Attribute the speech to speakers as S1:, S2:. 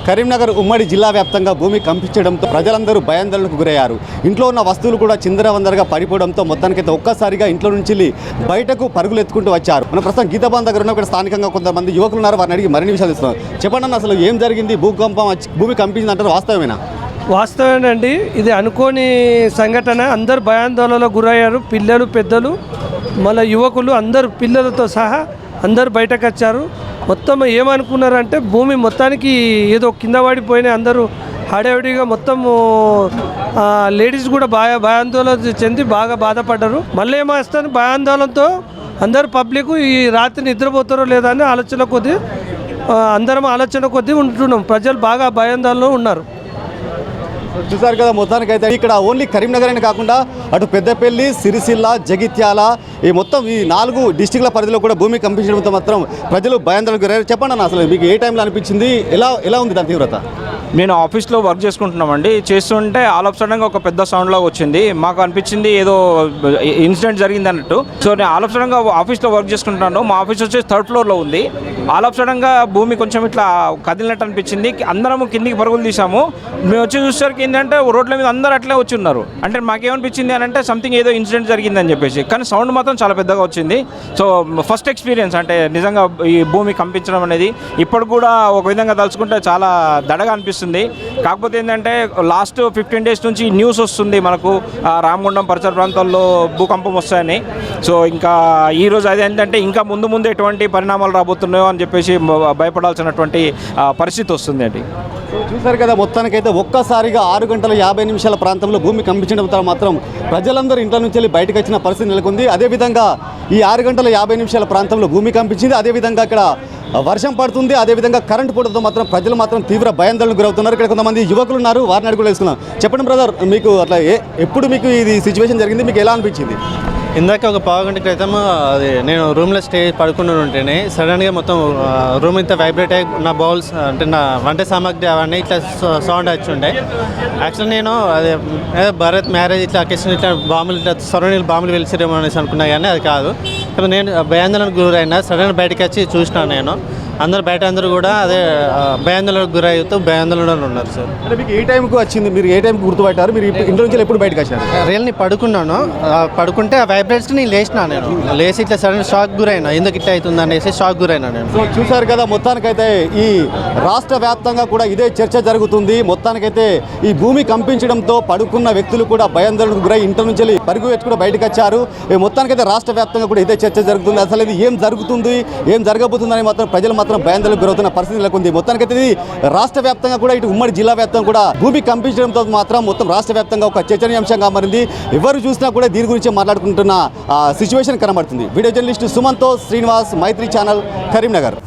S1: కరీంనగర్ ఉమ్మడి జిల్లా వ్యాప్తంగా భూమి కంపించడంతో ప్రజలందరూ భయాందోళనకు గురయ్యారు. ఇంట్లో ఉన్న వస్తువులు కూడా చిందరవందరగా పడిపోవడంతో మొత్తానికైతే ఒక్కసారిగా ఇంట్లో నుంచి బయటకు పరుగులు ఎత్తుకుంటూ వచ్చారు. మనం ప్రస్తుతం గీతాబాన్ దగ్గర ఉన్న ఇక్కడ స్థానికంగా కొంతమంది యువకులు ఉన్నారు. వారిని అడిగి మరిన్ని విషయాలు ఇస్తున్నారు. చెప్పండి అన్న, అసలు ఏం జరిగింది? భూమి కంపించింది అంటారు, వాస్తవమేనా?
S2: వాస్తవేనండి. ఇది అనుకోని సంఘటన. అందరు భయాందోళనకు గురయ్యారు. పిల్లలు, పెద్దలు, మళ్ళీ యువకులు అందరు పిల్లలతో సహా అందరు బయటకు వచ్చారు. మొత్తం ఏమనుకున్నారంటే భూమి మొత్తానికి ఏదో కింద పడిపోయినాయి. అందరూ హడావిడిగా మొత్తము లేడీస్ కూడా భయాందోళన చెంది బాగా బాధపడ్డారు. మళ్ళీ ఏమొస్తాను భయాందోళనతో అందరు పబ్లిక్ ఈ రాత్రి నిద్రపోతారో లేదా అని అందరం ఆలోచన కొద్దీ ఉంటున్నాం. ప్రజలు బాగా భయాందోళనలో ఉన్నారు.
S1: చూసారు కదా, మొత్తానికి అయితే ఇక్కడ ఓన్లీ కరీంనగర్ అని కాకుండా అటు పెద్దపల్లి, సిరిసిల్ల, జగిత్యాల ఈ మొత్తం ఈ 4 డిస్టిక్ల పరిధిలో కూడా భూమి కంపించడంతో మాత్రం ప్రజలు భయాందోళనకు గురయ్యారు. చెప్పండి అన్న, అసలు మీకు ఏ టైంలో అనిపించింది? ఎలా ఉంది దాని తీవ్రత?
S3: నేను ఆఫీస్లో వర్క్ చేసుకుంటున్నామండి. చేస్తుంటే ఆల్ ఆఫ్ సడన్గా ఒక పెద్ద సౌండ్లో వచ్చింది. మాకు అనిపించింది ఏదో ఇన్సిడెంట్ జరిగింది అన్నట్టు. సో నేను ఆల్ ఆఫ్ సడన్గా ఆఫీస్లో వర్క్ చేసుకుంటున్నాను. మా ఆఫీస్ వచ్చేసి 3rd ఫ్లోర్లో ఉంది. ఆల్ ఆఫ్ సడన్గా భూమి కొంచెం ఇట్లా కదిలినట్టు అనిపించింది. అందరం కిందికి పరుగులు తీసాము. మేము వచ్చి చూసేసరికి ఏంటంటే రోడ్ల మీద అందరూ అట్లే వచ్చి ఉన్నారు. అంటే మాకేమనిపించింది అని అంటే సంథింగ్ ఏదో ఇన్సిడెంట్ జరిగిందని చెప్పేసి. కానీ సౌండ్ మాత్రం చాలా పెద్దగా వచ్చింది. సో ఫస్ట్ ఎక్స్పీరియన్స్ అంటే నిజంగా ఈ భూమి కంపించడం అనేది ఇప్పుడు కూడా ఒక విధంగా తలుచుకుంటే చాలా దడగా అనిపిస్తుంది. కాకపోతే ఏంటంటే లాస్ట్ 15 డేస్ నుంచి న్యూస్ వస్తుంది మనకు రామగుండం పరిసర ప్రాంతాల్లో భూకంపం వస్తాయని. సో ఇంకా ఈరోజు అది ఏంటంటే ఇంకా ముందు ఎటువంటి పరిణామాలు రాబోతున్నాయో అని చెప్పేసి భయపడాల్సినటువంటి పరిస్థితి వస్తుంది అండి.
S1: చూసారు కదా, మొత్తానికైతే ఒక్కసారిగా 6:50 ప్రాంతంలో భూమి కంపించడంతో మాత్రం ప్రజలందరూ ఇంట్లో నుంచి వెళ్ళి బయటకు వచ్చిన పరిస్థితి నెలకొంది. అదేవిధంగా ఈ 6:50 ప్రాంతంలో భూమి కంపించింది. అదేవిధంగా ఇక్కడ వర్షం పడుతుంది. అదేవిధంగా కరెంటు పోవడంతో మాత్రం ప్రజలు మాత్రం తీవ్ర భయాందోళనకు గురవుతున్నారు. ఇక్కడ కొంతమంది యువకులు ఉన్నారు, వారిని అడుగు వేసుకున్నాం. చెప్పండి బ్రదర్, మీకు అట్లా ఎప్పుడు మీకు ఇది సిచ్యువేషన్ జరిగింది, మీకు ఎలా అనిపించింది?
S4: ఇందాక ఒక పావుగంట క్రితం అది నేను రూమ్లో పడుకుని ఉంటేనే సడన్గా మొత్తం రూమ్ ఇంత వైబ్రేట్ అయ్యి నా బౌల్స్ అంటే నా వంట సామాగ్రి అవన్నీ ఇట్లా సౌండ్ వచ్చి ఉండే. యాక్చువల్లీ నేను అదే భరత్ మ్యారేజ్ ఇట్లా అకేషన్ ఇట్లా బాంబులు ఇట్లా సరౌండింగ్ బాంబులు వెలిసిరేమో అనేసి అనుకున్నా, కానీ అది కాదు. ఇప్పుడు నేను భయాందోళనకు గురైనా సడన్ బయటకు వచ్చి చూసినాను. నేను అందరూ కూడా అదే భయాందోళనకు గురవుతూ భయాందోళనలో ఉన్నారు సార్.
S1: అంటే మీకు ఏ టైంకి వచ్చింది? మీరు ఏ టైంకి గుర్తుపట్టారు? మీరు ఇంట్లో నుంచి ఎప్పుడు బయటకు వచ్చారు?
S4: రియల్ని పడుకున్నాను. పడుకుంటే ఆ వైబ్రేట్స్కి నేను లేచినా. నేను లేచి ఇట్లా సడన్ షాక్ గురైనా, ఎందుకు ఇట్లా అవుతుంది అనేసి షాక్ గురైనా నేను.
S1: సో చూసారు కదా, మొత్తానికైతే ఈ రాష్ట్ర వ్యాప్తంగా కూడా ఇదే చర్చ జరుగుతుంది. మొత్తానికైతే ఈ భూమి కంపించడంతో పడుకున్న వ్యక్తులు కూడా భయాందోళనకు గురై ఇంట్లో నుంచి పరుగు ఎత్తు కూడా బయటకు వచ్చారు. మొత్తానికైతే రాష్ట్ర వ్యాప్తంగా కూడా ఇదే చర్చ జరుగుతుంది. అసలు ఇది ఏం జరుగుతుంది, ఏం జరగబోతుందని మాత్రం ప్రజలు మాత్రం భయాందోళనకు గురవుతున్న పరిస్థితి నెలకొంది. మొత్తానికైతే ఇది రాష్ట్ర వ్యాప్తంగా కూడా ఇటు ఉమ్మడి జిల్లా వ్యాప్తంగా కూడా భూమి కంపించడంతో మాత్రం మొత్తం రాష్ట్ర వ్యాప్తంగా ఒక చర్చనీయాంశంగా మారింది. ఎవరు చూసినా కూడా దీని గురించి మాట్లాడుకుంటున్న సిచ్యువేషన్ కనబడుతుంది. వీడియో జర్నలిస్ట్ సుమన్తో శ్రీనివాస్, మైత్రి ఛానల్, కరీంనగర్.